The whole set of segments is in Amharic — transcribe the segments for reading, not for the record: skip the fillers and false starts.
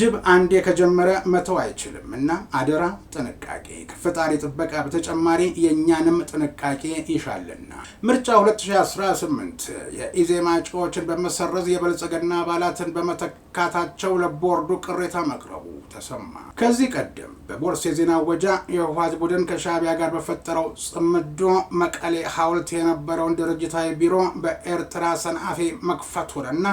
ጅብ አንዴ ከጀመረ መተው አይችልም እና አደራ ጥንቃቄ ከፈጣሪ ጥበቃ በተጨማሪ የኛንም ጥንቃቄ ይሻልና። ምርጫ 2018 የኢዜማ እጩዎችን በመሰረዝ የብልጽግና አባላትን በመተካታቸው ለቦርዱ ቅሬታ መቅረቡ ተሰማ። ከዚህ ቀደም በቦርስ የዜና ወጃ የህወሓት ቡድን ከሻዕቢያ ጋር በፈጠረው ጽምዶ መቀሌ ሐውልት የነበረውን ድርጅታዊ ቢሮ በኤርትራ ሰንዓፌ መክፈቱንና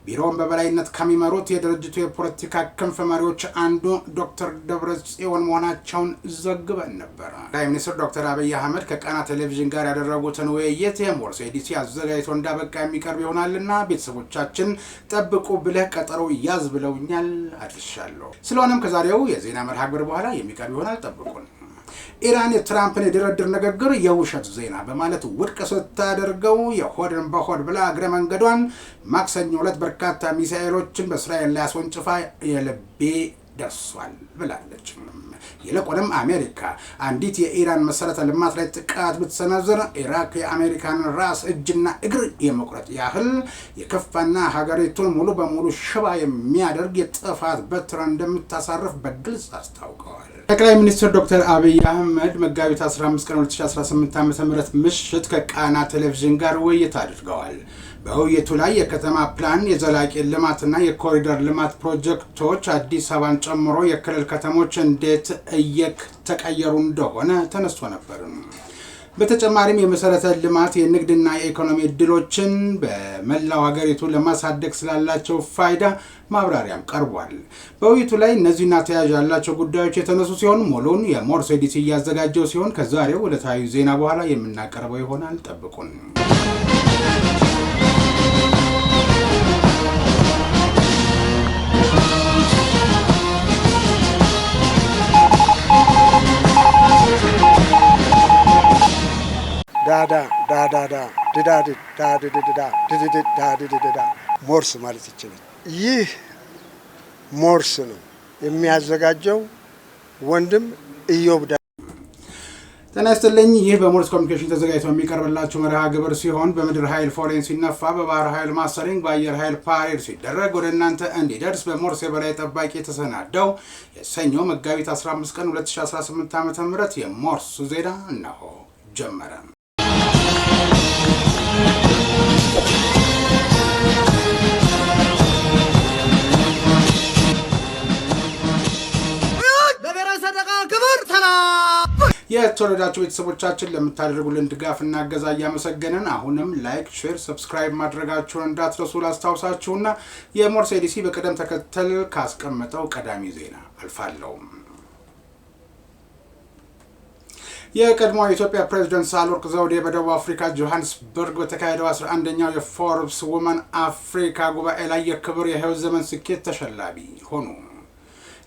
ቢሮውን በበላይነት ከሚመሩት የድርጅቱ የፖለቲካ ክንፍ መሪዎች አንዱ ዶክተር ደብረጽዮን መሆናቸውን ዘግበን ነበር። ጠቅላይ ሚኒስትር ዶክተር አብይ አህመድ ከቃና ቴሌቪዥን ጋር ያደረጉትን ውይይት የሞርስ ኤዲሲ አዘጋጅቶ እንዳበቃ የሚቀርብ ይሆናልና ቤተሰቦቻችን ጠብቁ ብለህ ቀጠሮ ያዝ ብለውኛል፣ አድርሻለሁ። ስለሆነም ከዛሬው የዜና መርሃ ግብር በኋላ የሚቀርብ ይሆናል፣ ጠብቁን። ኢራን የትራምፕን የድርድር ንግግር የውሸት ዜና በማለት ውድቅ ስታደርገው የሆድን በሆድ ብላ እግረ መንገዷን ማክሰኞ ዕለት በርካታ ሚሳኤሎችን በእስራኤል ላይ አስወንጭፋ የልቤ ደርሷል ብላለች። ይልቁንም አሜሪካ አንዲት የኢራን መሰረተ ልማት ላይ ጥቃት ብትሰነዝር ኢራቅ የአሜሪካን ራስ እጅና እግር የመቁረጥ ያህል የከፋና ሀገሪቱን ሙሉ በሙሉ ሽባ የሚያደርግ የጥፋት በትር እንደምታሳርፍ በግልጽ አስታውቀዋል። ጠቅላይ ሚኒስትር ዶክተር አብይ አህመድ መጋቢት 15 ቀን 2018 ዓ.ም ምሽት ከቃና ቴሌቪዥን ጋር ውይይት አድርገዋል። በውይይቱ ላይ የከተማ ፕላን፣ የዘላቂ ልማትና የኮሪደር ልማት ፕሮጀክቶች አዲስ አበባን ጨምሮ የክልል ከተሞች እንዴት እየተቀየሩ እንደሆነ ተነስቶ ነበር። በተጨማሪም የመሰረተ ልማት፣ የንግድና የኢኮኖሚ እድሎችን በመላው ሀገሪቱ ለማሳደግ ስላላቸው ፋይዳ ማብራሪያም ቀርቧል። በውይይቱ ላይ እነዚህና ተያያዥ ያላቸው ጉዳዮች የተነሱ ሲሆን ሙሉን የሞርስ ኤዲሲ እያዘጋጀው ሲሆን ከዛሬው ዕለታዊ ዜና በኋላ የምናቀርበው ይሆናል። ጠብቁን። ሞርስ ማለት ይችላል። ይህ ሞርስ ነው የሚያዘጋጀው ወንድም ኢዮብ። ጤና ይስጥልኝ። ይህ በሞርስ ኮሚኒኬሽን ተዘጋጅቶ የሚቀርብላችሁ መርሃ ግብር ሲሆን በምድር ኃይል ፎሬን ሲነፋ፣ በባህር ኃይል ማስተሪንግ፣ በአየር ኃይል ፓሬድ ሲደረግ ወደ እናንተ እንዲደርስ በሞርስ የበላይ ጠባቂ የተሰናዳው የሰኞ መጋቢት 15 ቀን 2018 ዓ.ም የሞርስ ዜና እነሆ ጀመረ። የተወደዳችሁ ቤተሰቦቻችን ለምታደርጉልን ድጋፍና እገዛ እያመሰገንን አሁንም ላይክ፣ ሼር፣ ሰብስክራይብ ማድረጋችሁን እንዳትረሱ ላስታውሳችሁና የሞርስ ኤዲሲ በቅደም ተከተል ካስቀመጠው ቀዳሚ ዜና አልፋለሁ። የቀድሞ የኢትዮጵያ ፕሬዝዳንት ሳህለወርቅ ዘውዴ በደቡብ አፍሪካ ጆሃንስበርግ በተካሄደው 11ኛው የፎርብስ ውመን አፍሪካ ጉባኤ ላይ የክብር የህይወት ዘመን ስኬት ተሸላሚ ሆኑ።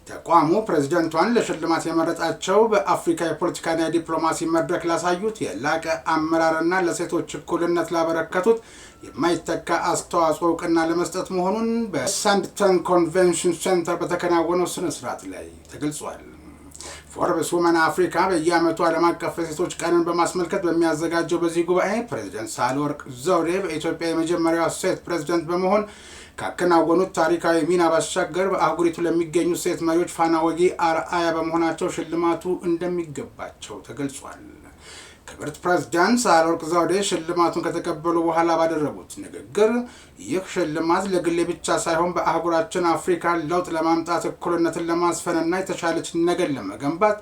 ተቋሙ ፕሬዝዳንቷን ለሽልማት የመረጣቸው በአፍሪካ የፖለቲካና የዲፕሎማሲ መድረክ ላሳዩት የላቀ አመራርና ለሴቶች እኩልነት ላበረከቱት የማይተካ አስተዋጽኦ እውቅና ለመስጠት መሆኑን በሳንድተን ኮንቬንሽን ሴንተር በተከናወነው ስነ ስርዓት ላይ ተገልጿል። ፎርብስ ውመን አፍሪካ በየዓመቱ ዓለም አቀፍ የሴቶች ቀንን በማስመልከት በሚያዘጋጀው በዚህ ጉባኤ ፕሬዝዳንት ሳህለወርቅ ዘውዴ በኢትዮጵያ የመጀመሪያዋ ሴት ፕሬዝዳንት በመሆን ካከናወኑት ታሪካዊ ሚና ባሻገር በአህጉሪቱ ለሚገኙ ሴት መሪዎች ፋና ወጊ አርአያ በመሆናቸው ሽልማቱ እንደሚገባቸው ተገልጿል። ክብርት ፕሬዝዳንት ሳህለወርቅ ዘውዴ ሽልማቱን ከተቀበሉ በኋላ ባደረጉት ንግግር ይህ ሽልማት ለግሌ ብቻ ሳይሆን በአህጉራችን አፍሪካ ለውጥ ለማምጣት እኩልነትን ለማስፈንና የተሻለች ነገር ለመገንባት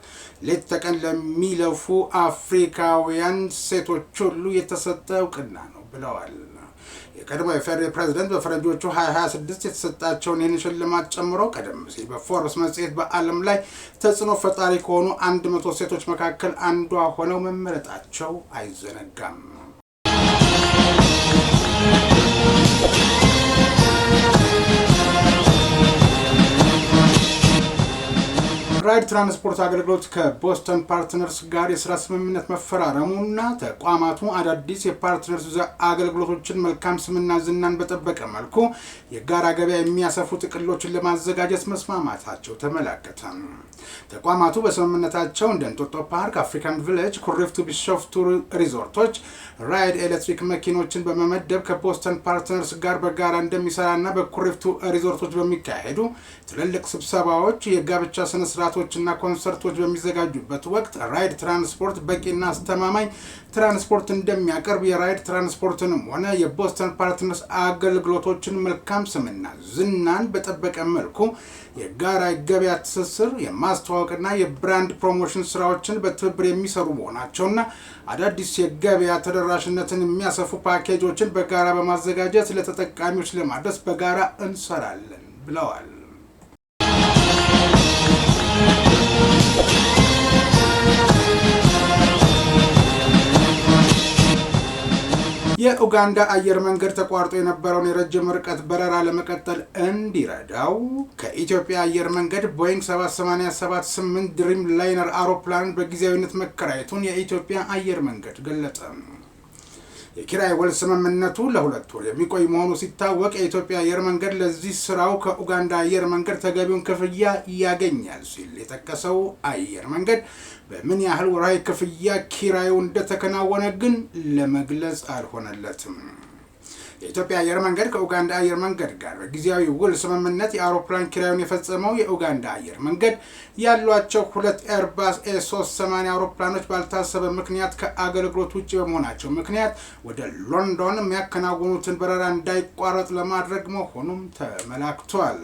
ሌት ተቀን ለሚለፉ አፍሪካውያን ሴቶች ሁሉ የተሰጠ እውቅና ነው ብለዋል። የቀድሞ የፌዴራል ፕሬዝዳንት በፈረንጆቹ 2026 የተሰጣቸውን ይህን ሽልማት ጨምሮ ቀደም ሲል በፎርብስ መጽሔት በዓለም ላይ ተጽዕኖ ፈጣሪ ከሆኑ 100 ሴቶች መካከል አንዷ ሆነው መመረጣቸው አይዘነጋም። ራይድ ትራንስፖርት አገልግሎት ከቦስተን ፓርትነርስ ጋር የስራ ስምምነት መፈራረሙና ተቋማቱ አዳዲስ የፓርትነርስ አገልግሎቶችን መልካም ስምና ዝናን በጠበቀ መልኩ የጋራ ገበያ የሚያሰፉ ጥቅሎችን ለማዘጋጀት መስማማታቸው ተመላከተ። ተቋማቱ በስምምነታቸው እንደ እንጦጦ ፓርክ፣ አፍሪካን ቪሌጅ፣ ኩሪፍቱ ቢሾፍቱ ሪዞርቶች ራይድ ኤሌክትሪክ መኪኖችን በመመደብ ከቦስተን ፓርትነርስ ጋር በጋራ እንደሚሰራና በኩሪፍቱ ሪዞርቶች በሚካሄዱ ትልልቅ ስብሰባዎች፣ የጋብቻ ስነ ስርዓቶችና ኮንሰርቶች በሚዘጋጁበት ወቅት ራይድ ትራንስፖርት በቂና አስተማማኝ ትራንስፖርት እንደሚያቀርብ የራይድ ትራንስፖርትንም ሆነ የቦስተን ፓርትነርስ አገልግሎቶችን መልካም ስምና ዝናን በጠበቀ መልኩ የጋራ ገበያ ትስስር የማስተዋወቅና የብራንድ ፕሮሞሽን ስራዎችን በትብብር የሚሰሩ መሆናቸውና አዳዲስ የገበያ ተደራሽነትን የሚያሰፉ ፓኬጆችን በጋራ በማዘጋጀት ለተጠቃሚዎች ለማድረስ በጋራ እንሰራለን ብለዋል። የኡጋንዳ አየር መንገድ ተቋርጦ የነበረውን የረጅም ርቀት በረራ ለመቀጠል እንዲረዳው ከኢትዮጵያ አየር መንገድ ቦይንግ 787-8 ድሪም ላይነር አውሮፕላን በጊዜያዊነት መከራየቱን የኢትዮጵያ አየር መንገድ ገለጸ። የኪራይ ውል ስምምነቱ ለ2 ወር የሚቆይ መሆኑ ሲታወቅ የኢትዮጵያ አየር መንገድ ለዚህ ስራው ከኡጋንዳ አየር መንገድ ተገቢውን ክፍያ ያገኛል ሲል የጠቀሰው አየር መንገድ በምን ያህል ወርሃዊ ክፍያ ኪራዩ እንደተከናወነ ግን ለመግለጽ አልሆነለትም። የኢትዮጵያ አየር መንገድ ከኡጋንዳ አየር መንገድ ጋር በጊዜያዊ ውል ስምምነት የአውሮፕላን ኪራዩን የፈጸመው የኡጋንዳ አየር መንገድ ያሏቸው 2 ኤርባስ ኤ380 አውሮፕላኖች ባልታሰበ ምክንያት ከአገልግሎት ውጭ በመሆናቸው ምክንያት ወደ ሎንዶን የሚያከናውኑትን በረራ እንዳይቋረጥ ለማድረግ መሆኑም ተመላክቷል።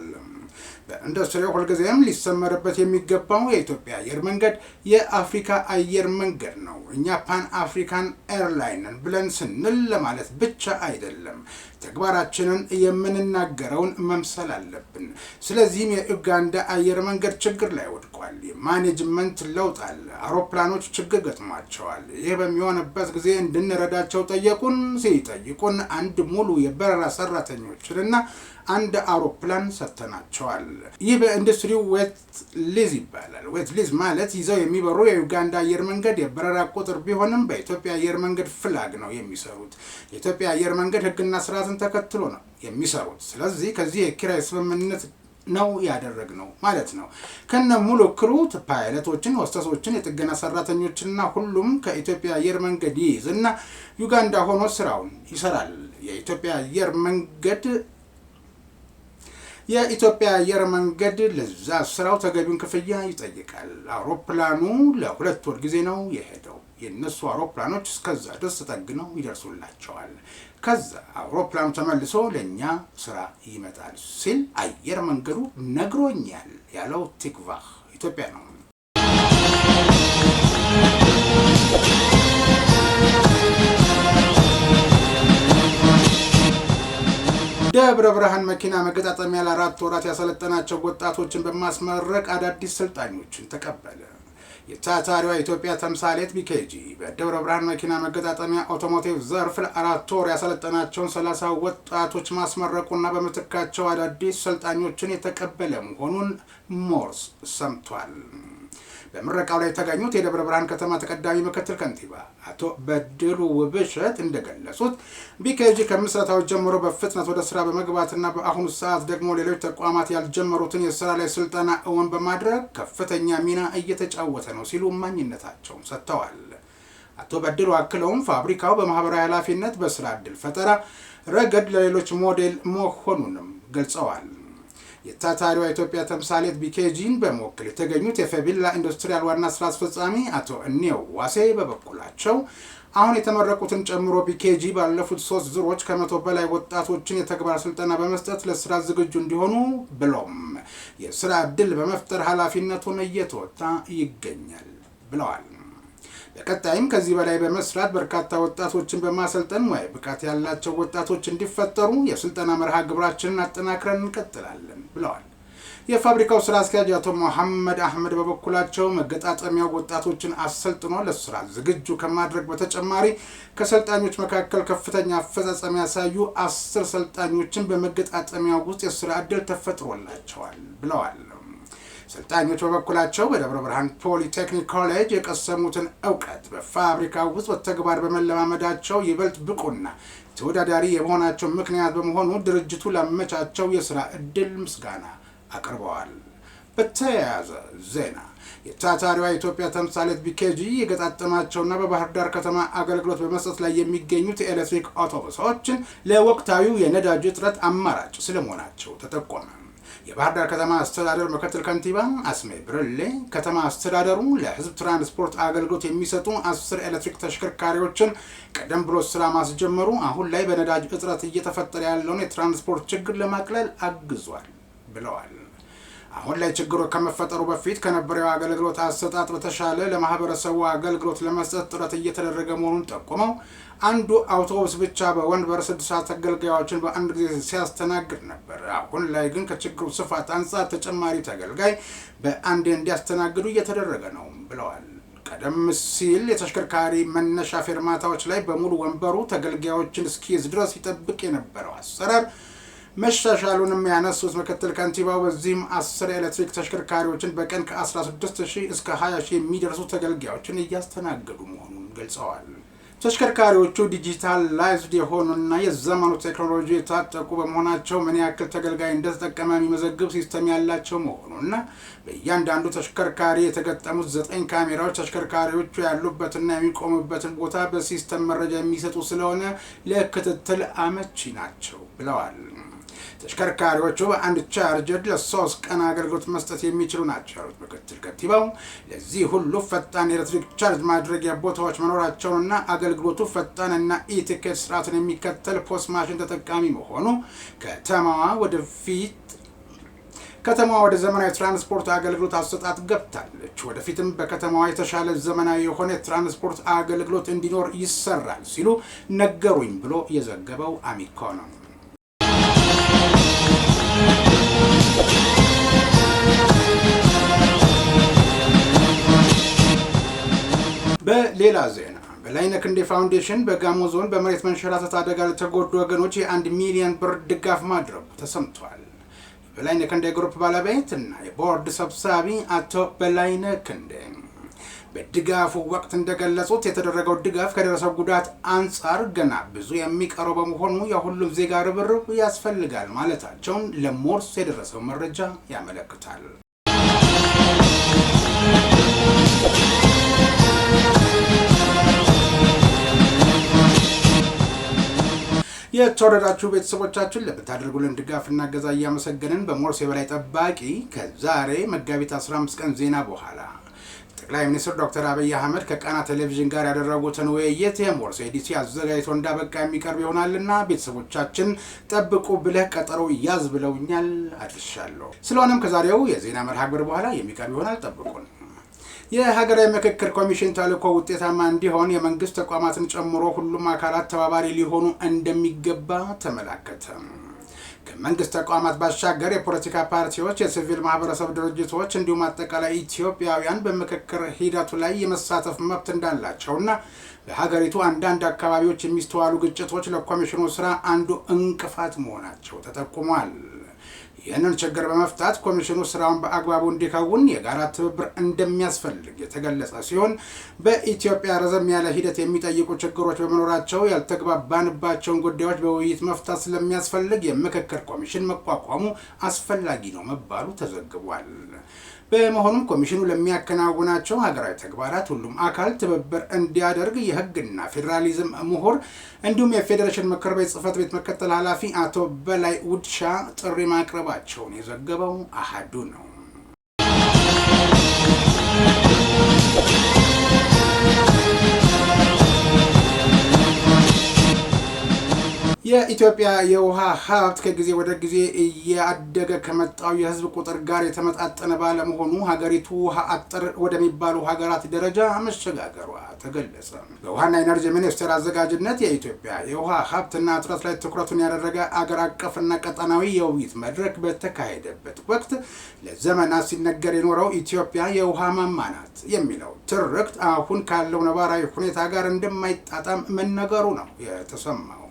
በኢንዱስትሪው ሁልጊዜም ሊሰመርበት የሚገባው የኢትዮጵያ አየር መንገድ የአፍሪካ አየር መንገድ ነው። እኛ ፓን አፍሪካን ኤርላይንን ብለን ስንል ለማለት ብቻ አይደለም፣ ተግባራችንን የምንናገረውን መምሰል አለብን። ስለዚህም የኡጋንዳ አየር መንገድ ችግር ላይ ወድቋል። የማኔጅመንት ለውጥ አለ። አውሮፕላኖች ችግር ገጥሟቸዋል። ይህ በሚሆንበት ጊዜ እንድንረዳቸው ጠየቁን። ሲጠይቁን አንድ ሙሉ የበረራ ሰራተኞችንና አንድ አውሮፕላን ሰጥተናቸዋል። ይህ በኢንዱስትሪው ዌት ሊዝ ይባላል። ዌት ሊዝ ማለት ይዘው የሚበሩ የኡጋንዳ አየር መንገድ የበረራ ቁጥር ቢሆንም በኢትዮጵያ አየር መንገድ ፍላግ ነው የሚሰሩት። የኢትዮጵያ አየር መንገድ ሕግና ስርዓትን ተከትሎ ነው የሚሰሩት። ስለዚህ ከዚህ የኪራይ ስምምነት ነው ያደረግነው ማለት ነው። ከነ ሙሉ ክሩ ፓይለቶችን፣ ሆስተሶችን፣ የጥገና ሰራተኞችንና ሁሉም ከኢትዮጵያ አየር መንገድ ይይዝና ዩጋንዳ ሆኖ ስራውን ይሰራል። የኢትዮጵያ አየር መንገድ ለዛ ስራው ተገቢውን ክፍያ ይጠይቃል። አውሮፕላኑ ለ2 ወር ጊዜ ነው የሄደው። የነሱ አውሮፕላኖች እስከዛ ድረስ ተጠግነው ይደርሱላቸዋል። ከዛ አውሮፕላኑ ተመልሶ ለኛ ስራ ይመጣል ሲል አየር መንገዱ ነግሮኛል ያለው ቲክቫህ ኢትዮጵያ ነው። ደብረ ብርሃን መኪና መገጣጠሚያ ለ4 ወራት ያሰለጠናቸው ወጣቶችን በማስመረቅ አዳዲስ ሰልጣኞችን ተቀበለ። የታታሪዋ ኢትዮጵያ ተምሳሌት ቢኬጂ በደብረ ብርሃን መኪና መገጣጠሚያ አውቶሞቲቭ ዘርፍ ለ4 ወር ያሰለጠናቸውን 30 ወጣቶች ማስመረቁና በምትካቸው አዳዲስ ሰልጣኞችን የተቀበለ መሆኑን ሞርስ ሰምቷል። በምረቃው ላይ የተገኙት የደብረ ብርሃን ከተማ ተቀዳሚ ምክትል ከንቲባ አቶ በድሉ ውብሸት እንደገለጹት ቢኬጂ ከምስረታው ጀምሮ በፍጥነት ወደ ስራ በመግባትና በአሁኑ ሰዓት ደግሞ ሌሎች ተቋማት ያልጀመሩትን የስራ ላይ ስልጠና እውን በማድረግ ከፍተኛ ሚና እየተጫወተ ነው ሲሉ ማንነታቸውን ሰጥተዋል። አቶ በድሉ አክለውም ፋብሪካው በማህበራዊ ኃላፊነት፣ በስራ ዕድል ፈጠራ ረገድ ለሌሎች ሞዴል መሆኑንም ገልጸዋል። የታታሪዋ ኢትዮጵያ ተምሳሌት ቢኬጂን በመወከል የተገኙት የፌቢላ ኢንዱስትሪያል ዋና ስራ አስፈጻሚ አቶ እኔው ዋሴ በበኩላቸው አሁን የተመረቁትን ጨምሮ ቢኬጂ ባለፉት 3 ዙሮች ከ100 በላይ ወጣቶችን የተግባር ስልጠና በመስጠት ለስራ ዝግጁ እንዲሆኑ ብሎም የስራ ዕድል በመፍጠር ኃላፊነቱን እየተወጣ ይገኛል ብለዋል። በቀጣይም ከዚህ በላይ በመስራት በርካታ ወጣቶችን በማሰልጠን ሙያዊ ብቃት ያላቸው ወጣቶች እንዲፈጠሩ የስልጠና መርሃ ግብራችንን አጠናክረን እንቀጥላለን ብለዋል። የፋብሪካው ስራ አስኪያጅ አቶ መሐመድ አህመድ በበኩላቸው መገጣጠሚያው ወጣቶችን አሰልጥኖ ለስራ ዝግጁ ከማድረግ በተጨማሪ ከሰልጣኞች መካከል ከፍተኛ አፈጻጸም ያሳዩ 10 ሰልጣኞችን በመገጣጠሚያው ውስጥ የስራ ዕድል ተፈጥሮላቸዋል ብለዋል። ሰልጣኞች በበኩላቸው በደብረ ብርሃን ፖሊቴክኒክ ኮሌጅ የቀሰሙትን እውቀት በፋብሪካው ውስጥ በተግባር በመለማመዳቸው ይበልጥ ብቁና ተወዳዳሪ የመሆናቸው ምክንያት በመሆኑ ድርጅቱ ላመቻቸው የስራ ዕድል ምስጋና አቅርበዋል። በተያያዘ ዜና የታታሪዋ ኢትዮጵያ ተምሳሌት ቢኬጂ የገጣጠማቸውና በባህር ዳር ከተማ አገልግሎት በመስጠት ላይ የሚገኙት የኤሌክትሪክ አውቶቡሶች ለወቅታዊው የነዳጅ እጥረት አማራጭ ስለመሆናቸው ተጠቆመ። የባህር ዳር ከተማ አስተዳደር ምክትል ከንቲባ አስሜ ብርሌ ከተማ አስተዳደሩ ለህዝብ ትራንስፖርት አገልግሎት የሚሰጡ 10 ኤሌክትሪክ ተሽከርካሪዎችን ቀደም ብሎ ስራ ማስጀመሩ አሁን ላይ በነዳጅ እጥረት እየተፈጠረ ያለውን የትራንስፖርት ችግር ለማቅለል አግዟል ብለዋል። አሁን ላይ ችግሩ ከመፈጠሩ በፊት ከነበረው አገልግሎት አሰጣጥ በተሻለ ለማህበረሰቡ አገልግሎት ለመስጠት ጥረት እየተደረገ መሆኑን ጠቁመው አንዱ አውቶቡስ ብቻ በወንበር 60 ተገልጋዮችን በአንድ ጊዜ ሲያስተናግድ ነበር። አሁን ላይ ግን ከችግሩ ስፋት አንጻር ተጨማሪ ተገልጋይ በአንድ እንዲያስተናግዱ እየተደረገ ነው ብለዋል። ቀደም ሲል የተሽከርካሪ መነሻ ፌርማታዎች ላይ በሙሉ ወንበሩ ተገልጋዮችን እስኪይዝ ድረስ ይጠብቅ የነበረው አሰራር መሻሻሉንም ያነሱት ምክትል ከንቲባው በዚህም 10 ኤሌክትሪክ ተሽከርካሪዎችን በቀን ከ16,000 እስከ 20,000 የሚደርሱ ተገልጋዮችን እያስተናገዱ መሆኑን ገልጸዋል። ተሽከርካሪዎቹ ዲጂታላይዝድ የሆኑና የዘመኑ ቴክኖሎጂ የታጠቁ በመሆናቸው ምን ያክል ተገልጋይ እንደተጠቀመ የሚመዘግብ ሲስተም ያላቸው መሆኑና በእያንዳንዱ ተሽከርካሪ የተገጠሙት 9 ካሜራዎች ተሽከርካሪዎቹ ያሉበትና የሚቆሙበትን ቦታ በሲስተም መረጃ የሚሰጡ ስለሆነ ለክትትል አመቺ ናቸው ብለዋል። ተሽከርካሪዎቹ በአንድ ቻርጀር ለ3 ቀን አገልግሎት መስጠት የሚችሉ ናቸው ያሉት ምክትል ከንቲባው ለዚህ ሁሉ ፈጣን የኤሌክትሪክ ቻርጅ ማድረጊያ ቦታዎች መኖራቸውንና አገልግሎቱ ፈጣንና ኢቲኬት ስርዓትን የሚከተል ፖስ ማሽን ተጠቃሚ መሆኑ ከተማዋ ወደ ዘመናዊ ትራንስፖርት አገልግሎት አሰጣጥ ገብታለች። ወደፊትም በከተማዋ የተሻለ ዘመናዊ የሆነ ትራንስፖርት አገልግሎት እንዲኖር ይሰራል ሲሉ ነገሩኝ ብሎ የዘገበው አሚኮ ነው። በሌላ ዜና በላይነህ ክንዴ ፋውንዴሽን በጋሞ ዞን በመሬት መንሸራተት አደጋ ለተጎዱ ወገኖች የ1 ሚሊዮን ብር ድጋፍ ማድረጉ ተሰምቷል። በላይነህ ክንዴ ግሩፕ ባለቤት እና የቦርድ ሰብሳቢ አቶ በላይነህ ክንዴ በድጋፉ ወቅት እንደገለጹት የተደረገው ድጋፍ ከደረሰው ጉዳት አንጻር ገና ብዙ የሚቀረው በመሆኑ የሁሉም ዜጋ ርብርብ ያስፈልጋል ማለታቸውን ለሞርስ የደረሰው መረጃ ያመለክታል። የተወደዳችሁ ቤተሰቦቻችን ለምታደርጉልን ድጋፍና እገዛ እያመሰገንን በሞርስ የበላይ ጠባቂ ከዛሬ መጋቢት 15 ቀን ዜና በኋላ ጠቅላይ ሚኒስትር ዶክተር አብይ አህመድ ከቃና ቴሌቪዥን ጋር ያደረጉትን ውይይት የሞርስ ኤዲሲ አዘጋጅቶ እንዳበቃ የሚቀርብ ይሆናልና ቤተሰቦቻችን ጠብቁ ብለህ ቀጠሮ ያዝ ብለውኛል፣ አድርሻለሁ። ስለሆነም ከዛሬው የዜና መርሃ ግብር በኋላ የሚቀርብ ይሆናል፣ ጠብቁን። የሀገራዊ ምክክር ኮሚሽን ተልዕኮ ውጤታማ እንዲሆን የመንግስት ተቋማትን ጨምሮ ሁሉም አካላት ተባባሪ ሊሆኑ እንደሚገባ ተመላከተ። ከመንግስት ተቋማት ባሻገር የፖለቲካ ፓርቲዎች፣ የሲቪል ማህበረሰብ ድርጅቶች እንዲሁም አጠቃላይ ኢትዮጵያውያን በምክክር ሂደቱ ላይ የመሳተፍ መብት እንዳላቸውና በሀገሪቱ አንዳንድ አካባቢዎች የሚስተዋሉ ግጭቶች ለኮሚሽኑ ስራ አንዱ እንቅፋት መሆናቸው ተጠቁሟል። ይህንን ችግር በመፍታት ኮሚሽኑ ስራውን በአግባቡ እንዲከውን የጋራ ትብብር እንደሚያስፈልግ የተገለጸ ሲሆን በኢትዮጵያ ረዘም ያለ ሂደት የሚጠይቁ ችግሮች በመኖራቸው ያልተግባባንባቸውን ጉዳዮች በውይይት መፍታት ስለሚያስፈልግ የምክክር ኮሚሽን መቋቋሙ አስፈላጊ ነው መባሉ ተዘግቧል። በመሆኑም ኮሚሽኑ ለሚያከናውናቸው ሀገራዊ ተግባራት ሁሉም አካል ትብብር እንዲያደርግ የህግና ፌዴራሊዝም ምሁር እንዲሁም የፌዴሬሽን ምክር ቤት ጽህፈት ቤት ምክትል ኃላፊ አቶ በላይ ውድሻ ጥሪ ማቅረባቸውን የዘገበው አሃዱ ነው። የኢትዮጵያ የውሃ ሀብት ከጊዜ ወደ ጊዜ እያደገ ከመጣው የህዝብ ቁጥር ጋር የተመጣጠነ ባለመሆኑ ሀገሪቱ ውሃ አጠር ወደሚባሉ ሀገራት ደረጃ መሸጋገሯ ተገለጸ። በውሃና ኢነርጂ ሚኒስቴር አዘጋጅነት የኢትዮጵያ የውሃ ሀብትና እጥረት ላይ ትኩረቱን ያደረገ አገር አቀፍና ቀጠናዊ የውይይት መድረክ በተካሄደበት ወቅት ለዘመናት ሲነገር የኖረው ኢትዮጵያ የውሃ ማማ ናት የሚለው ትርክት አሁን ካለው ነባራዊ ሁኔታ ጋር እንደማይጣጣም መነገሩ ነው የተሰማው።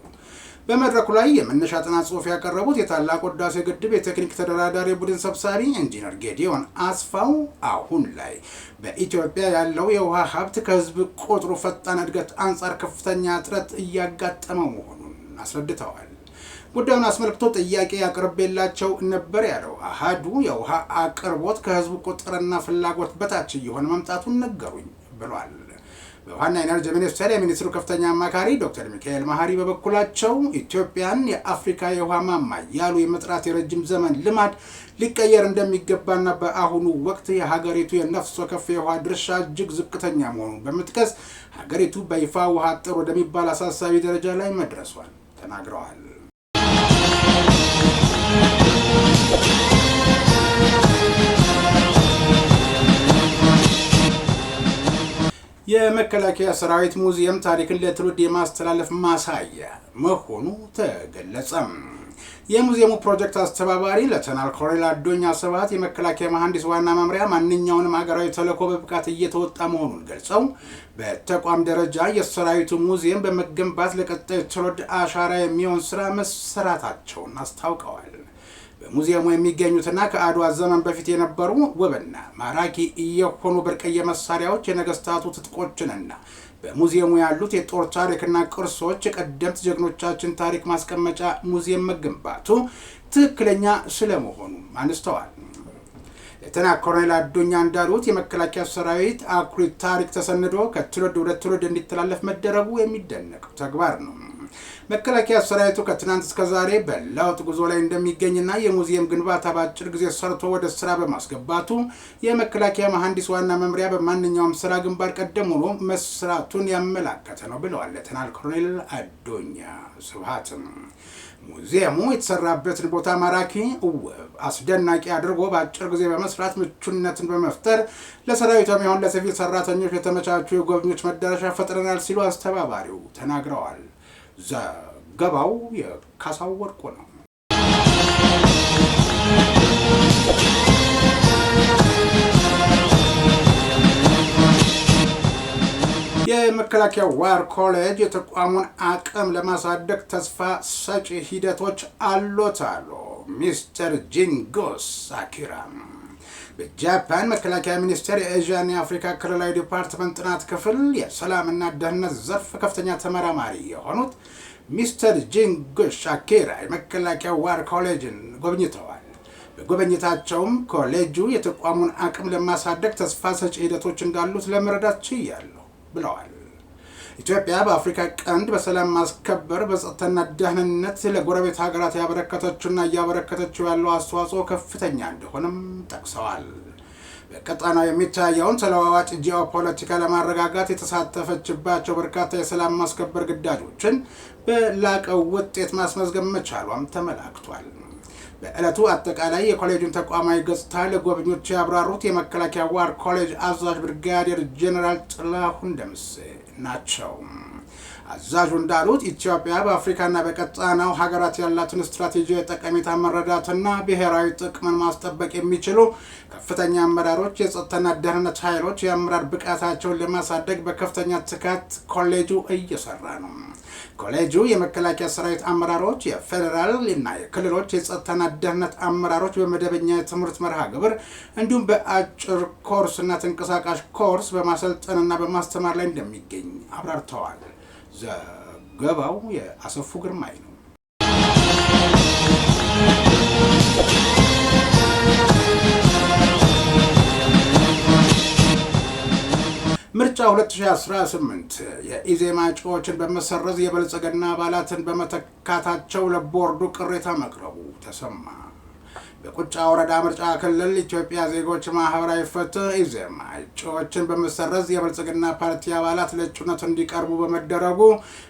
በመድረኩ ላይ የመነሻ ጥናት ጽሑፍ ያቀረቡት የታላቁ ህዳሴ ግድብ የቴክኒክ ተደራዳሪ ቡድን ሰብሳቢ ኢንጂነር ጌዲዮን አስፋው አሁን ላይ በኢትዮጵያ ያለው የውሃ ሀብት ከህዝብ ቁጥሩ ፈጣን እድገት አንጻር ከፍተኛ እጥረት እያጋጠመው መሆኑን አስረድተዋል። ጉዳዩን አስመልክቶ ጥያቄ ያቀርብላቸው ነበር ያለው አሃዱ የውሃ አቅርቦት ከህዝቡ ቁጥርና ፍላጎት በታች እየሆነ መምጣቱን ነገሩኝ ብሏል። በውሃና ኢነርጂ ሚኒስቴር የሚኒስትሩ ከፍተኛ አማካሪ ዶክተር ሚካኤል መሐሪ በበኩላቸው ኢትዮጵያን የአፍሪካ የውሃ ማማ ያሉ የመጥራት የረጅም ዘመን ልማድ ሊቀየር እንደሚገባና በአሁኑ ወቅት የሀገሪቱ የነፍስ ወከፍ የውሃ ድርሻ እጅግ ዝቅተኛ መሆኑን በመጥቀስ ሀገሪቱ በይፋ ውሃ አጥር ወደሚባል አሳሳቢ ደረጃ ላይ መድረሷን ተናግረዋል። የመከላከያ ሰራዊት ሙዚየም ታሪክን ለትውልድ የማስተላለፍ ማሳያ መሆኑ ተገለጸ። የሙዚየሙ ፕሮጀክት አስተባባሪ ሌተናል ኮሎኔል አዶኛ ስብሐት የመከላከያ መሐንዲስ ዋና መምሪያ ማንኛውንም ሀገራዊ ተልዕኮ በብቃት እየተወጣ መሆኑን ገልጸው በተቋም ደረጃ የሰራዊቱ ሙዚየም በመገንባት ለቀጣይ ትውልድ አሻራ የሚሆን ስራ መሰራታቸውን አስታውቀዋል። በሙዚየሙ የሚገኙትና ከአድዋ ዘመን በፊት የነበሩ ውብና ማራኪ የሆኑ ብርቅዬ መሳሪያዎች፣ የነገስታቱ ትጥቆችንና በሙዚየሙ ያሉት የጦር ታሪክና ቅርሶች የቀደምት ጀግኖቻችን ታሪክ ማስቀመጫ ሙዚየም መገንባቱ ትክክለኛ ስለመሆኑ አንስተዋል። ሌተናል ኮሎኔል አዶኛ እንዳሉት የመከላከያ ሰራዊት አኩሪ ታሪክ ተሰንዶ ከትውልድ ወደ ትውልድ እንዲተላለፍ መደረጉ የሚደነቅ ተግባር ነው። መከላከያ ሰራዊቱ ከትናንት እስከ ዛሬ በለውጥ ጉዞ ላይ እንደሚገኝና የሙዚየም ግንባታ በአጭር ጊዜ ሰርቶ ወደ ስራ በማስገባቱ የመከላከያ መሐንዲስ ዋና መምሪያ በማንኛውም ስራ ግንባር ቀደም ሆኖ መስራቱን ያመላከተ ነው ብለዋል ሌተናል ኮሎኔል አዶኛ ስብሐት። ሙዚየሙ የተሰራበትን ቦታ ማራኪ፣ ውብ፣ አስደናቂ አድርጎ በአጭር ጊዜ በመስራት ምቹነትን በመፍጠር ለሰራዊቱ የሚሆን ለሲቪል ሰራተኞች የተመቻቹ የጎብኚዎች መዳረሻ ፈጥረናል ሲሉ አስተባባሪው ተናግረዋል። ዘገባው የካሳው ወርቁ ነው። የመከላከያ ዋር ኮሌጅ የተቋሙን አቅም ለማሳደግ ተስፋ ሰጪ ሂደቶች አሉት አሉ ሚስተር ጂንጎስ አኪራ። በጃፓን መከላከያ ሚኒስቴር የኤዥያና የአፍሪካ ክልላዊ ዲፓርትመንት ጥናት ክፍል የሰላምና ደህንነት ዘርፍ ከፍተኛ ተመራማሪ የሆኑት ሚስተር ጂንጎስ አኪራ የመከላከያ ዋር ኮሌጅን ጎብኝተዋል። በጉብኝታቸውም ኮሌጁ የተቋሙን አቅም ለማሳደግ ተስፋ ሰጪ ሂደቶች እንዳሉት ለመረዳት ችያለሁ ብለዋል። ኢትዮጵያ በአፍሪካ ቀንድ በሰላም ማስከበር በጸጥታና ደህንነት ለጎረቤት ሀገራት ያበረከተችውና እያበረከተችው ያለው አስተዋጽኦ ከፍተኛ እንደሆነም ጠቅሰዋል። በቀጣናው የሚታየውን ተለዋዋጭ ጂኦፖለቲካ ለማረጋጋት የተሳተፈችባቸው በርካታ የሰላም ማስከበር ግዳጆችን በላቀ ውጤት ማስመዝገብ መቻሏም ተመላክቷል። በዕለቱ አጠቃላይ የኮሌጁን ተቋማዊ ገጽታ ለጎብኚዎች ያብራሩት የመከላከያ ዋር ኮሌጅ አዛዥ ብርጋዴር ጄኔራል ጥላሁን ደምሴ ናቸው። አዛዡ እንዳሉት ኢትዮጵያ በአፍሪካና በቀጣናው ሀገራት ያላትን ስትራቴጂያዊ ጠቀሜታ መረዳትና ብሔራዊ ጥቅምን ማስጠበቅ የሚችሉ ከፍተኛ አመራሮች፣ የጸጥታና ደህንነት ኃይሎች የአመራር ብቃታቸውን ለማሳደግ በከፍተኛ ትጋት ኮሌጁ እየሰራ ነው። ኮሌጁ የመከላከያ ሰራዊት አመራሮች፣ የፌዴራል እና የክልሎች የጸጥታና ደህንነት አመራሮች በመደበኛ የትምህርት መርሃ ግብር እንዲሁም በአጭር ኮርስና ተንቀሳቃሽ ኮርስ በማሰልጠንና በማስተማር ላይ እንደሚገኝ አብራርተዋል። ዘገባው የአሰፉ ግርማይ ነው። ምርጫ 2018 የኢዜማ እጩዎችን በመሰረዝ የብልጽግና አባላትን በመተካታቸው ለቦርዱ ቅሬታ መቅረቡ ተሰማ። በቁጫ ወረዳ ምርጫ ክልል ኢትዮጵያ ዜጎች ማህበራዊ ፍትህ ኢዜማ እጩዎችን በመሰረዝ የብልጽግና ፓርቲ አባላት ለእጩነት እንዲቀርቡ በመደረጉ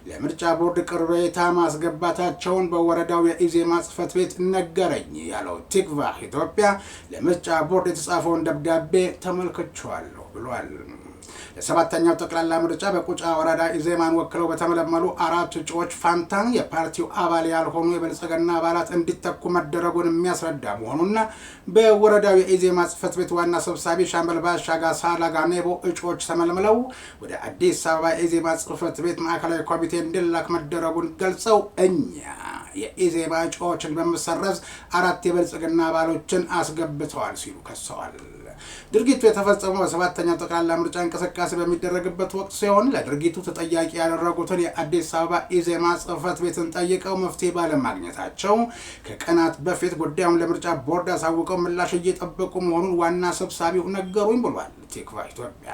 ለምርጫ ቦርድ ቅሬታ ማስገባታቸውን በወረዳው የኢዜማ ጽህፈት ቤት ነገረኝ ያለው ቲክቫህ ኢትዮጵያ ለምርጫ ቦርድ የተጻፈውን ደብዳቤ ተመልክቼዋለሁ ብሏል። ለሰባተኛው ጠቅላላ ምርጫ በቁጫ ወረዳ ኢዜማን ወክለው በተመለመሉ 4 እጩዎች ፋንታ የፓርቲው አባል ያልሆኑ የብልጽግና አባላት እንዲተኩ መደረጉን የሚያስረዳ መሆኑና በወረዳው የኢዜማ ጽህፈት ቤት ዋና ሰብሳቢ ሻምበል ባሻ ጋሳላ ጋኔቦ እጩዎች ተመልምለው ወደ አዲስ አበባ የኢዜማ ጽህፈት ቤት ማዕከላዊ ኮሚቴ እንዲላክ መደረጉን ገልጸው እኛ የኢዜማ እጩዎችን በመሰረዝ 4 የብልጽግና አባሎችን አስገብተዋል ሲሉ ከሰዋል። ድርጊቱ የተፈጸመው በሰባተኛው ጠቅላላ ምርጫ እንቅስቃሴ በሚደረግበት ወቅት ሲሆን ለድርጊቱ ተጠያቂ ያደረጉትን የአዲስ አበባ ኢዜማ ጽሕፈት ቤትን ጠይቀው መፍትሄ ባለማግኘታቸው ከቀናት በፊት ጉዳዩን ለምርጫ ቦርድ አሳውቀው ምላሽ እየጠበቁ መሆኑን ዋና ሰብሳቢው ነገሩኝ ብሏል ቲክቫህ ኢትዮጵያ።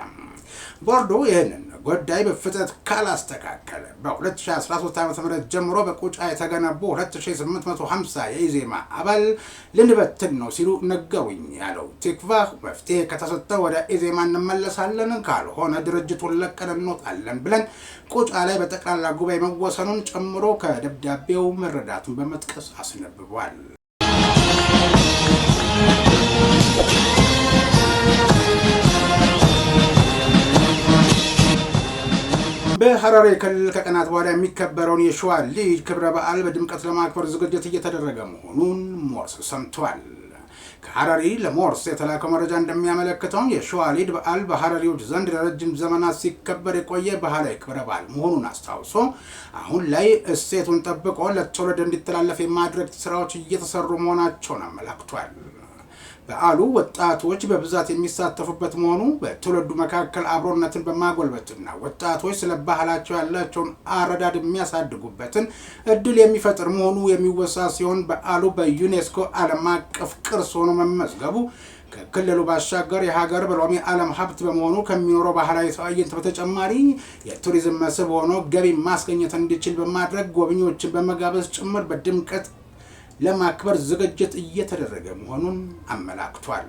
ቦርዱ ይህንን ጉዳይ በፍጥነት ካላስተካከለ በ2013 ዓ.ም ጀምሮ በቁጫ የተገነቡ 2850 የኢዜማ አባል ልንበትን ነው ሲሉ ነገሩኝ ያለው ቲክቫህ መፍትሄ ከተሰጠ ወደ ኢዜማ እንመለሳለን፣ ካልሆነ ድርጅቱን ለቀን እንወጣለን ብለን ቁጫ ላይ በጠቅላላ ጉባኤ መወሰኑን ጨምሮ ከደብዳቤው መረዳቱን በመጥቀስ አስነብቧል። በሐረሪ ክልል ከቀናት በኋላ የሚከበረውን የሸዋሊድ ክብረ በዓል በድምቀት ለማክበር ዝግጅት እየተደረገ መሆኑን ሞርስ ሰምቷል። ከሐረሪ ለሞርስ የተላከው መረጃ እንደሚያመለክተው የሸዋሊድ በዓል በሐረሪዎች ዘንድ ለረጅም ዘመናት ሲከበር የቆየ ባህላዊ ክብረ በዓል መሆኑን አስታውሶ አሁን ላይ እሴቱን ጠብቆ ለትውልድ እንዲተላለፍ የማድረግ ስራዎች እየተሰሩ መሆናቸውን አመላክቷል። በዓሉ ወጣቶች በብዛት የሚሳተፉበት መሆኑ በትውልዱ መካከል አብሮነትን በማጎልበትና ወጣቶች ስለ ባህላቸው ያላቸውን አረዳድ የሚያሳድጉበትን እድል የሚፈጥር መሆኑ የሚወሳ ሲሆን በዓሉ በዩኔስኮ ዓለም አቀፍ ቅርስ ሆኖ መመዝገቡ ከክልሉ ባሻገር የሀገር ብሎም የዓለም ሀብት በመሆኑ ከሚኖረው ባህላዊ ትዕይንት በተጨማሪ የቱሪዝም መስህብ ሆኖ ገቢ ማስገኘት እንዲችል በማድረግ ጎብኚዎችን በመጋበዝ ጭምር በድምቀት ለማክበር ዝግጅት እየተደረገ መሆኑን አመላክቷል።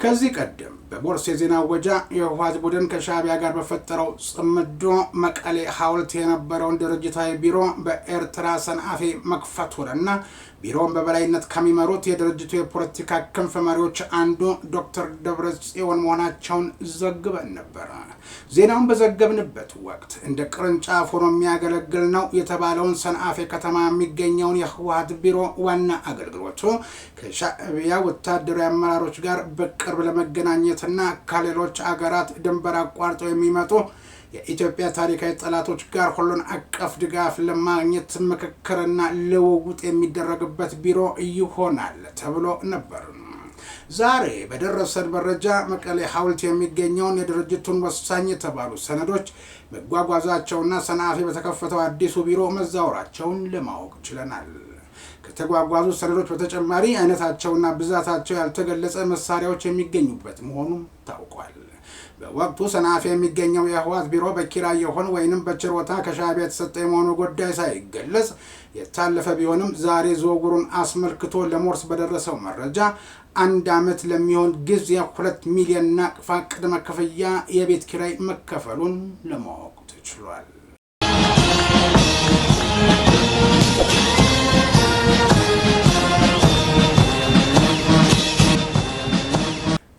ከዚህ ቀደም በሞርስ የዜና ወጃ የህወሓት ቡድን ከሻዕቢያ ጋር በፈጠረው ጽምዶ መቀሌ ሐውልት የነበረውን ድርጅታዊ ቢሮ በኤርትራ ሰንአፌ መክፈቱንና ቢሮውን በበላይነት ከሚመሩት የድርጅቱ የፖለቲካ ክንፍ መሪዎች አንዱ ዶክተር ደብረጽዮን መሆናቸውን ዘግበን ነበር። ዜናውን በዘገብንበት ወቅት እንደ ቅርንጫፍ ሆኖ የሚያገለግል ነው የተባለውን ሰንአፌ ከተማ የሚገኘውን የህወሓት ቢሮ ዋና አገልግሎቱ ከሻዕቢያ ወታደራዊ አመራሮች ጋር በቅርብ ለመገናኘትና ከሌሎች አገራት ድንበር አቋርጠው የሚመጡ የኢትዮጵያ ታሪካዊ ጠላቶች ጋር ሁሉን አቀፍ ድጋፍ ለማግኘት ምክክርና ልውውጥ የሚደረግበት ቢሮ ይሆናል ተብሎ ነበር። ዛሬ በደረሰን መረጃ መቀሌ ሐውልት የሚገኘውን የድርጅቱን ወሳኝ የተባሉ ሰነዶች መጓጓዛቸውና ሰንአፌ በተከፈተው አዲሱ ቢሮ መዛወራቸውን ለማወቅ ችለናል። ከተጓጓዙ ሰነዶች በተጨማሪ አይነታቸውና ብዛታቸው ያልተገለጸ መሳሪያዎች የሚገኙበት መሆኑም ታውቋል። በወቅቱ ሰንአፌ የሚገኘው የህወሓት ቢሮ በኪራይ የሆነ ወይንም በችሮታ ከሻዕቢያ የተሰጠ የመሆኑ ጉዳይ ሳይገለጽ የታለፈ ቢሆንም ዛሬ ዝውውሩን አስመልክቶ ለሞርስ በደረሰው መረጃ 1 ዓመት ለሚሆን ጊዜ 2 ሚሊዮን ናቅፋ ቅድመ ክፍያ የቤት ኪራይ መከፈሉን ለማወቅ ተችሏል።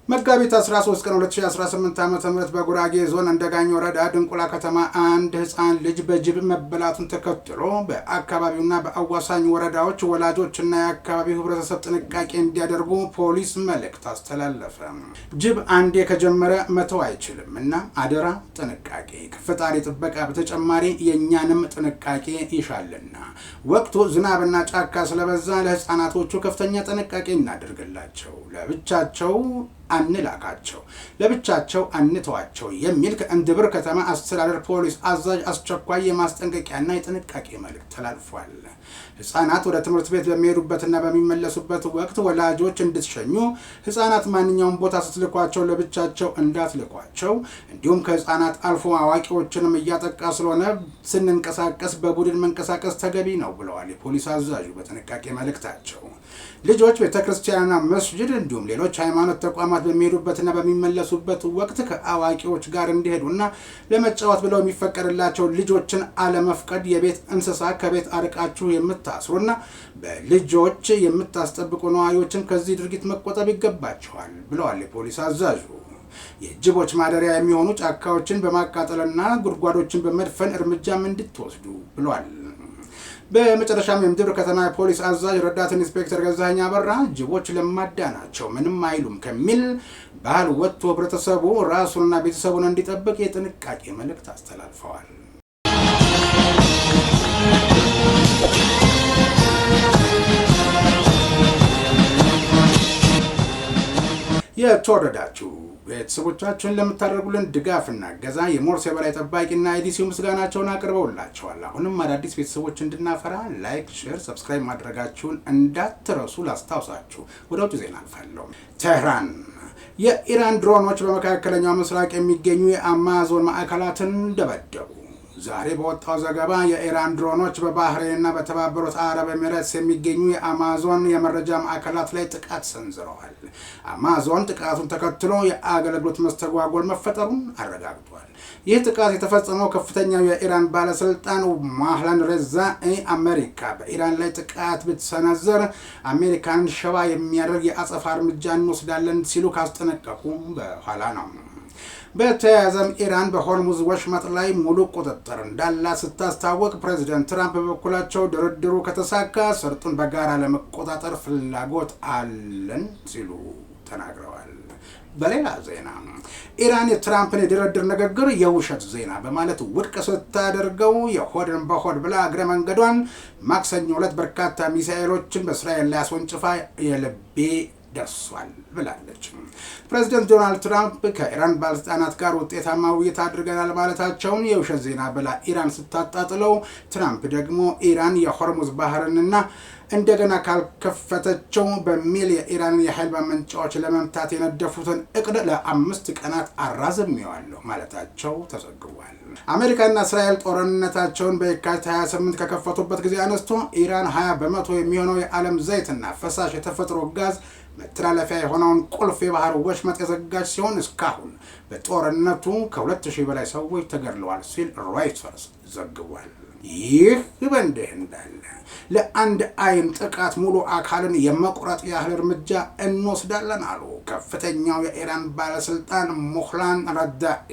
መጋቢት 13 ቀን 2018 ዓ.ም በጉራጌ ዞን እንደጋኝ ወረዳ ድንቁላ ከተማ አንድ ህፃን ልጅ በጅብ መበላቱን ተከትሎ በአካባቢውና በአዋሳኝ ወረዳዎች ወላጆችና የአካባቢው ህብረተሰብ ጥንቃቄ እንዲያደርጉ ፖሊስ መልእክት አስተላለፈ። ጅብ አንዴ ከጀመረ መተው አይችልም እና አደራ ጥንቃቄ፣ ከፈጣሪ ጥበቃ በተጨማሪ የእኛንም ጥንቃቄ ይሻልና ወቅቱ ዝናብና ጫካ ስለበዛ ለህፃናቶቹ ከፍተኛ ጥንቃቄ እናደርግላቸው፣ ለብቻቸው አንላካቸው፣ ለብቻቸው አንተዋቸው የሚል ከእንድብር ከተማ አስተዳደር ፖሊስ አዛዥ አስቸኳይ የማስጠንቀቂያና የጥንቃቄ መልእክት ተላልፏል። ህፃናት ወደ ትምህርት ቤት በሚሄዱበትና በሚመለሱበት ወቅት ወላጆች እንድትሸኙ፣ ህፃናት ማንኛውም ቦታ ስትልኳቸው ለብቻቸው እንዳትልኳቸው፣ እንዲሁም ከህፃናት አልፎ አዋቂዎችንም እያጠቃ ስለሆነ ስንንቀሳቀስ በቡድን መንቀሳቀስ ተገቢ ነው ብለዋል የፖሊስ አዛዡ በጥንቃቄ መልእክታቸው። ልጆች ቤተክርስቲያንና መስጂድ እንዲሁም ሌሎች ሃይማኖት ተቋማት በሚሄዱበትና በሚመለሱበት ወቅት ከአዋቂዎች ጋር እንዲሄዱና ለመጫወት ብለው የሚፈቀድላቸው ልጆችን አለመፍቀድ፣ የቤት እንስሳ ከቤት አርቃችሁ የምታስሩና በልጆች የምታስጠብቁ ነዋሪዎችን ከዚህ ድርጊት መቆጠብ ይገባቸዋል ብለዋል የፖሊስ አዛዡ። የጅቦች ማደሪያ የሚሆኑ ጫካዎችን በማቃጠልና ጉድጓዶችን በመድፈን እርምጃም እንድትወስዱ ብለዋል። በመጨረሻም የምድር ከተማ ፖሊስ አዛዥ ረዳት ኢንስፔክተር ገዛኸኝ አበራ ጅቦች ለማዳ ናቸው ምንም አይሉም ከሚል ባህል ወጥቶ ህብረተሰቡ ራሱንና ቤተሰቡን እንዲጠብቅ የጥንቃቄ መልእክት አስተላልፈዋል። የተወደዳችሁ ቤተሰቦቻችን ለምታደርጉልን ድጋፍና ገዛ የሞርስ የበላይ ጠባቂና ኤዲሲው ምስጋናቸውን አቅርበውላቸዋል። አሁንም አዳዲስ ቤተሰቦች እንድናፈራ ላይክ፣ ሼር፣ ሰብስክራይብ ማድረጋችሁን እንዳትረሱ ላስታውሳችሁ። ወደ ውጭ ዜና አልፋለሁ። ቴህራን የኢራን ድሮኖች በመካከለኛው ምስራቅ የሚገኙ የአማዞን ማዕከላትን ደበደቡ። ዛሬ በወጣው ዘገባ የኢራን ድሮኖች በባህሬንና በተባበሩት አረብ ኤሚሬትስ የሚገኙ የአማዞን የመረጃ ማዕከላት ላይ ጥቃት ሰንዝረዋል። አማዞን ጥቃቱን ተከትሎ የአገልግሎት መስተጓጎል መፈጠሩን አረጋግጧል። ይህ ጥቃት የተፈጸመው ከፍተኛው የኢራን ባለስልጣን ማህላን ሬዛኢ አሜሪካ በኢራን ላይ ጥቃት ብትሰነዝር አሜሪካንን ሸባ የሚያደርግ የአጸፋ እርምጃ እንወስዳለን ሲሉ ካስጠነቀቁ በኋላ ነው። በተያያዘም ኢራን በሆርሙዝ ወሽመጥ ላይ ሙሉ ቁጥጥር እንዳላት ስታስታወቅ፣ ፕሬዚደንት ትራምፕ በበኩላቸው ድርድሩ ከተሳካ ሰርጡን በጋራ ለመቆጣጠር ፍላጎት አለን ሲሉ ተናግረዋል። በሌላ ዜና ኢራን የትራምፕን የድርድር ንግግር የውሸት ዜና በማለት ውድቅ ስታደርገው የሆድን በሆድ ብላ እግረ መንገዷን ማክሰኞ ዕለት በርካታ ሚሳኤሎችን በእስራኤል ላይ አስወንጭፋ የልቤ ደርሷል ብላለች። ፕሬዚደንት ዶናልድ ትራምፕ ከኢራን ባለስልጣናት ጋር ውጤታማ ውይይት አድርገናል ማለታቸውን የውሸት ዜና ብላ ኢራን ስታጣጥለው፣ ትራምፕ ደግሞ ኢራን የሆርሙዝ ባህርንና እንደገና ካልከፈተቸው በሚል የኢራን የኃይል ማመንጫዎች ለመምታት የነደፉትን እቅድ ለ5 ቀናት አራዝሜዋለሁ ማለታቸው ተዘግቧል። አሜሪካና እስራኤል ጦርነታቸውን በየካቲት 28 ከከፈቱበት ጊዜ አነስቶ ኢራን 20 በመቶ የሚሆነው የዓለም ዘይትና ፈሳሽ የተፈጥሮ ጋዝ መተላለፊያ የሆነውን ቁልፍ የባህር ወሽመጥ የዘጋች ሲሆን እስካሁን በጦርነቱ ከ2000 በላይ ሰዎች ተገድለዋል ሲል ሮይተርስ ዘግቧል። ይህ በእንዲህ እንዳለ ለአንድ አይን ጥቃት ሙሉ አካልን የመቁረጥ ያህል እርምጃ እንወስዳለን አሉ ከፍተኛው የኢራን ባለስልጣን ሞህላን ረዳኢ።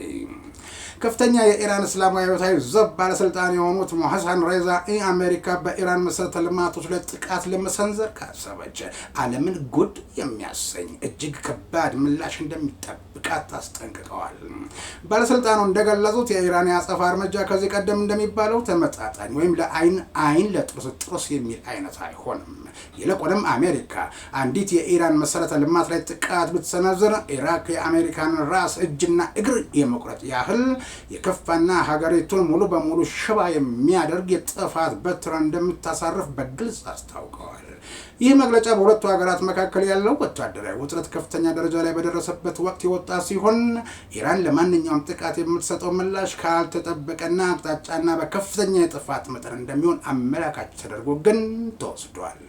ከፍተኛ የኢራን እስላማዊ አብዮታዊ ዘብ ባለስልጣን የሆኑት ሞሐሰን ሬዛኢ አሜሪካ በኢራን መሰረተ ልማቶች ላይ ጥቃት ለመሰንዘር ካሰበች ዓለምን ጉድ የሚያሰኝ እጅግ ከባድ ምላሽ እንደሚጠብቃት አስጠንቅቀዋል። ባለስልጣኑ እንደገለጹት የኢራን የአጸፋ እርምጃ ከዚህ ቀደም እንደሚባለው ተመጣጣኝ ወይም ለአይን አይን ለጥርስ ጥርስ የሚል አይነት አይሆንም። ይልቁንም አሜሪካ አንዲት የኢራን መሰረተ ልማት ላይ ጥቃት ብትሰነዝር ኢራቅ የአሜሪካን ራስ እጅና እግር የመቁረጥ ያህል የከፋና ሀገሪቱን ሙሉ በሙሉ ሽባ የሚያደርግ የጥፋት በትር እንደምታሳርፍ በግልጽ አስታውቀዋል። ይህ መግለጫ በሁለቱ ሀገራት መካከል ያለው ወታደራዊ ውጥረት ከፍተኛ ደረጃ ላይ በደረሰበት ወቅት የወጣ ሲሆን ኢራን ለማንኛውም ጥቃት የምትሰጠው ምላሽ ካልተጠበቀና አቅጣጫና በከፍተኛ የጥፋት መጠን እንደሚሆን አመላካች ተደርጎ ግን ተወስዷል።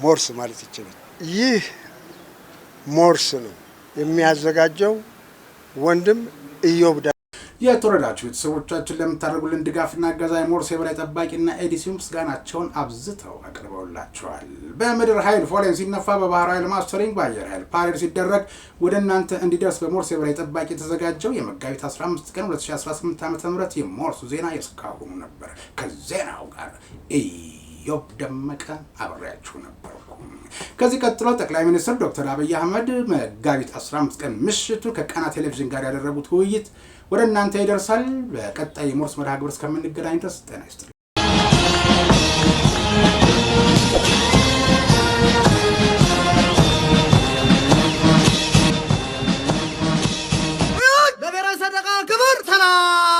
ሞርስ ማለት ይችላል። ይህ ሞርስ ነው የሚያዘጋጀው ወንድም ኢዮብ። የተወደዳችሁ ቤተሰቦቻችን ለምታደርጉልን ድጋፍና እገዛ የሞርስ የበላይ ጠባቂና ኤዲሲው ምስጋናቸውን አብዝተው አቅርበውላቸዋል። በምድር ኃይል ፎሌን ሲነፋ፣ በባህር ኃይል ማስተሪንግ፣ በአየር ኃይል ፓሬድ ሲደረግ ወደ እናንተ እንዲደርስ በሞርስ የበላይ ጠባቂ የተዘጋጀው የመጋቢት 15 ቀን 2018 ዓ.ም የሞርስ ዜና የስካሁኑ ነበር። ከዜናው ጋር ኢዮብ ደመቀ አብሬያችሁ ነበርኩ። ከዚህ ቀጥሎ ጠቅላይ ሚኒስትር ዶክተር አብይ አህመድ መጋቢት 15 ቀን ምሽቱ ከቃና ቴሌቪዥን ጋር ያደረጉት ውይይት ወደ እናንተ ይደርሳል። በቀጣይ የሞርስ መርሃ ግብር እስከምንገናኝ ድረስ ጤና ይስጥልኝ። ለብሔራዊ ሰንደቅ ዓላማ ክብር ሰላም